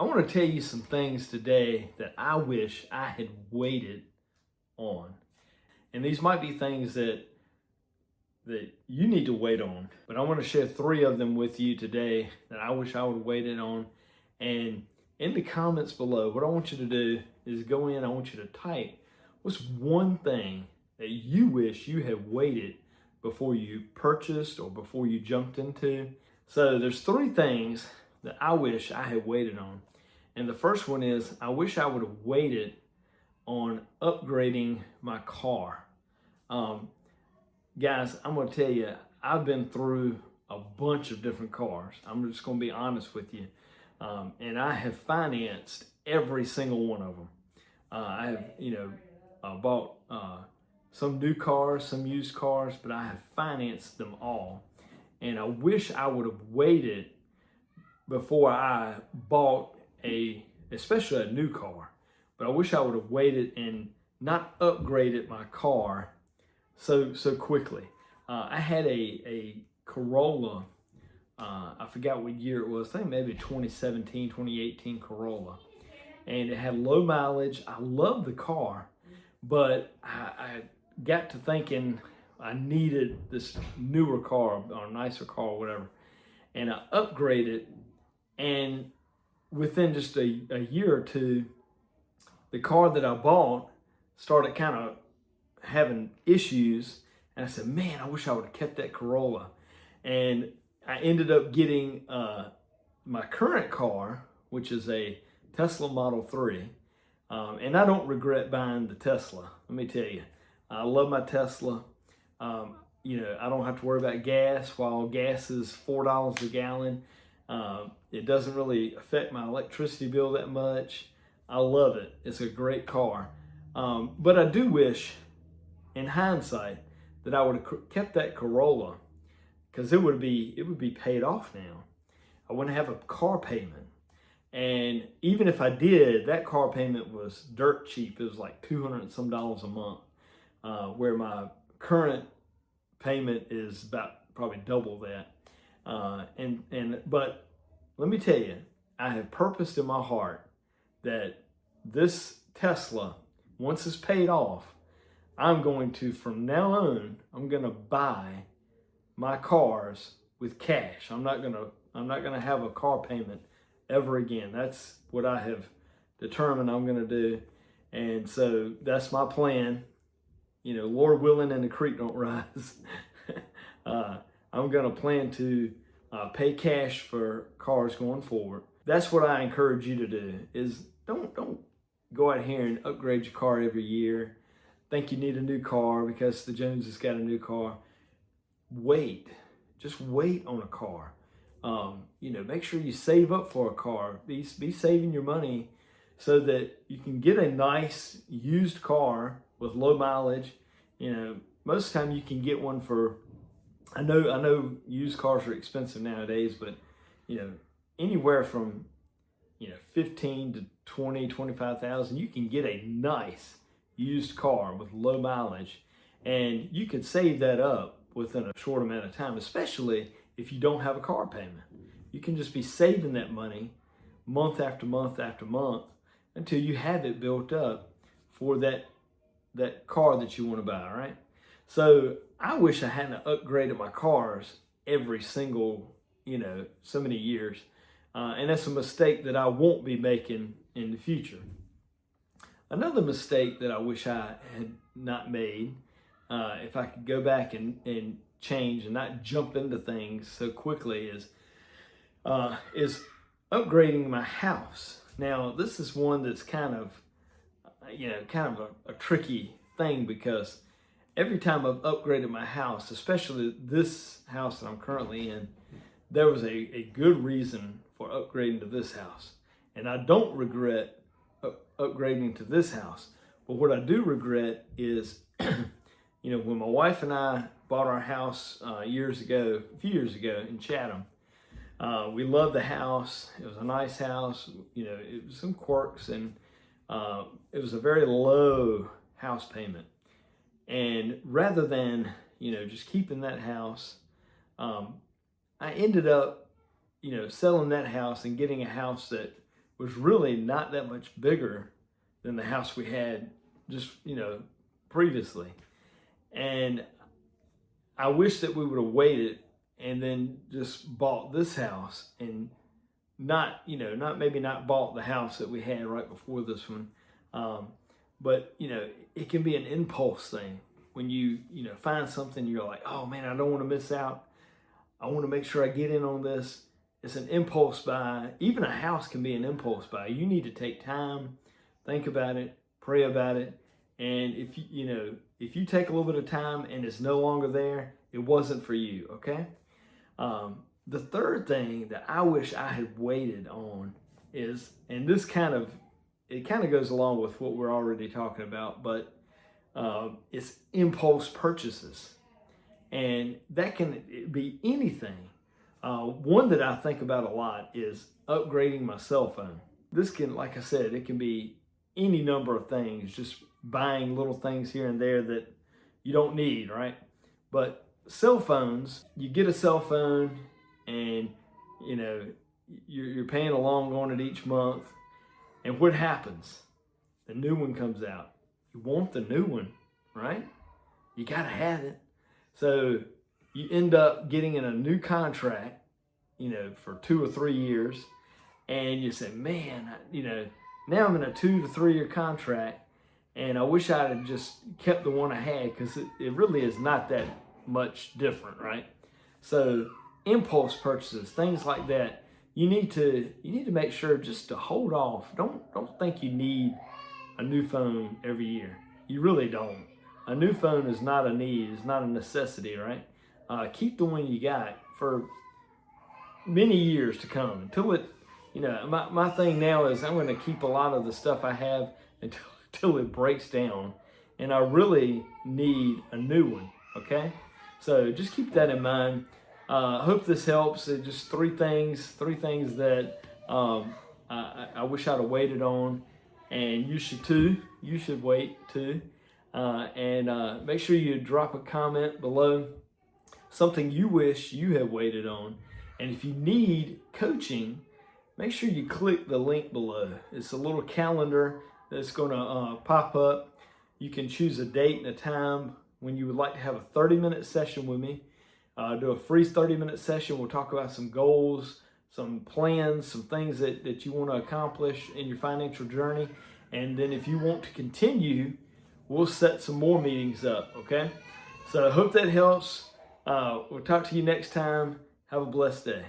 I want to tell you some things today that I wish I had waited on. And these might be things that you need to wait on, but I want to share three of them with you today that I wish I would have waited on. And in the comments below, what I want you to do is go in, I want you to type what's one thing that you wish you had waited before you purchased or before you jumped into. So there's three things that I wish I had waited on. And the first one is I wish I would have waited on upgrading my car. Guys, I'm going to tell you, I've been through a bunch of different cars. I'm just going to be honest with you. And I have financed every single one of them. I have, bought some new cars, some used cars, but I have financed them all. And I wish I would have waited before I bought especially a new car. But I wish I would have waited and not upgraded my car so quickly. I had a Corolla. I forgot what year it was. I think maybe 2017, 2018 Corolla. And it had low mileage. I loved the car, but I got to thinking I needed this newer car or nicer car or whatever. And I upgraded, and within just a year or two, the car that I bought started kind of having issues. And I said, man, I wish I would have kept that Corolla. And I ended up getting my current car, which is a Tesla Model 3. And I don't regret buying the Tesla. Let me tell you, I love my Tesla. I don't have to worry about gas. While gas is $4 a gallon, it doesn't really affect my electricity bill that much. I love it. It's a great car. But I do wish, in hindsight, that I would have kept that Corolla, because it would be paid off now. I wouldn't have a car payment. And even if I did, that car payment was dirt cheap. It was like $200 and some a month, where my current payment is about probably double that. But let me tell you, I have purposed in my heart that this Tesla, once it's paid off, I'm going to, from now on, I'm going to buy my cars with cash. I'm not going to have a car payment ever again. That's what I have determined I'm going to do. And so that's my plan. Lord willing and the creek don't rise. I'm going to plan to pay cash for cars going forward. That's what I encourage you to do, is don't go out here and upgrade your car every year. Think you need a new car because the Joneses got a new car. Just wait on a car. Make sure you save up for a car. Be saving your money so that you can get a nice used car with low mileage. Most of the time you can get one for, I know used cars are expensive nowadays, but anywhere from 15 to 20, 25,000, you can get a nice used car with low mileage, and you could save that up within a short amount of time, especially if you don't have a car payment. You can just be saving that money month after month after month until you have it built up for that car that you want to buy, right? So I wish I hadn't upgraded my cars every single, so many years. And that's a mistake that I won't be making in the future. Another mistake that I wish I had not made, if I could go back and change and not jump into things so quickly, is upgrading my house. Now, this is one that's kind of a tricky thing, because every time I've upgraded my house, especially this house that I'm currently in, there was a good reason for upgrading to this house. And I don't regret upgrading to this house. But what I do regret is, when my wife and I bought our house a few years ago in Chatham, we loved the house. It was a nice house. It was some quirks, and it was a very low house payment. And rather than, just keeping that house, I ended up, selling that house and getting a house that was really not that much bigger than the house we had just, previously. And I wish that we would have waited and then just bought this house and not bought the house that we had right before this one. But it can be an impulse thing when you find something, you're like, oh man, I don't want to miss out. I want to make sure I get in on this. It's an impulse buy. Even a house can be an impulse buy. You need to take time, think about it, pray about it. And if you take a little bit of time and it's no longer there, it wasn't for you, okay? The third thing that I wish I had waited on is, and this kind of goes along with what we're already talking about, but it's impulse purchases. And that can be anything. One that I think about a lot is upgrading my cell phone. This can, like I said, it can be any number of things, just buying little things here and there that you don't need, right? But cell phones, you get a cell phone and you're paying along on it each month, and what happens? The new one comes out. You want the new one, right? You gotta have it. So you end up getting in a new contract, for 2 or 3 years, and you say, man, now I'm in a 2 to 3 year contract, and I wish I had just kept the one I had, because it really is not that much different, right? So impulse purchases, things like that, you need to make sure just to hold off. Don't think you need a new phone every year. You really don't. A new phone is not a need, it's not a necessity, right? Keep the one you got for many years to come until it, my thing now is I'm going to keep a lot of the stuff I have until it breaks down, and I really need a new one, okay? So just keep that in mind. I hope this helps. Just three things that I wish I'd have waited on, and you should too. You should wait too. And make sure you drop a comment below, something you wish you had waited on. And if you need coaching, make sure you click the link below. It's a little calendar that's going to pop up. You can choose a date and a time when you would like to have a 30-minute session with me. Do a free 30-minute session. We'll talk about some goals, some plans, some things that you want to accomplish in your financial journey. And then if you want to continue, we'll set some more meetings up, okay? So I hope that helps. We'll talk to you next time. Have a blessed day.